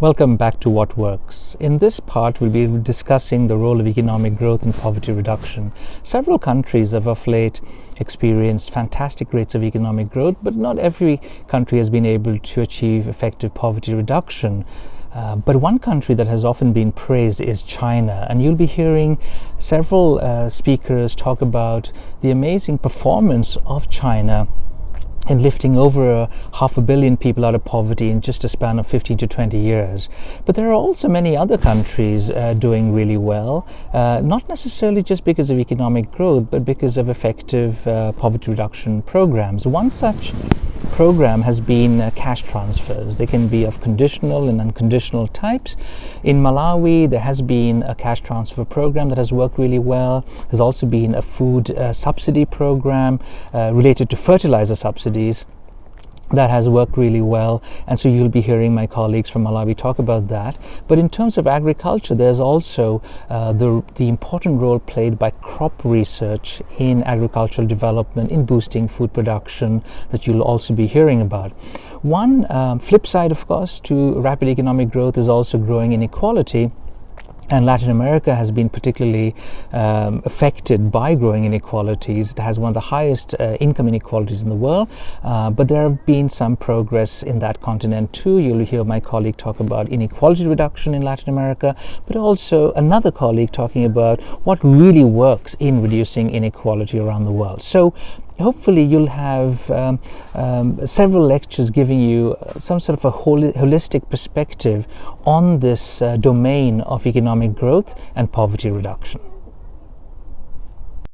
Welcome back to What Works. In this part, we'll be discussing the role of economic growth in poverty reduction. Several countries have of late experienced fantastic rates of economic growth, but not every country has been able to achieve effective poverty reduction. But one country that has often been praised is China, and you'll be hearing several speakers talk about the amazing performance of China in lifting over 500 million people out of poverty in just a span of 15 to 20 years. But there are also many other countries doing really well, not necessarily just because of economic growth, but because of effective poverty reduction programs. One such program has been cash transfers. They can be of conditional and unconditional types. In Malawi, there has been a cash transfer program that has worked really well. There's also been a food subsidy program related to fertilizer subsidies that has worked really well, and so you'll be hearing my colleagues from Malawi talk about that. But in terms of agriculture, there's also the important role played by crop research in agricultural development, in boosting food production, that you'll also be hearing about. One flip side, of course, to rapid economic growth is also growing inequality. And Latin America has been particularly affected by growing inequalities. It has one of the highest income inequalities in the world, but there have been some progress in that continent too. You'll hear my colleague talk about inequality reduction in Latin America, but also another colleague talking about what really works in reducing inequality around the world. So hopefully you'll have several lectures giving you some sort of a holistic perspective on this domain of economic growth and poverty reduction.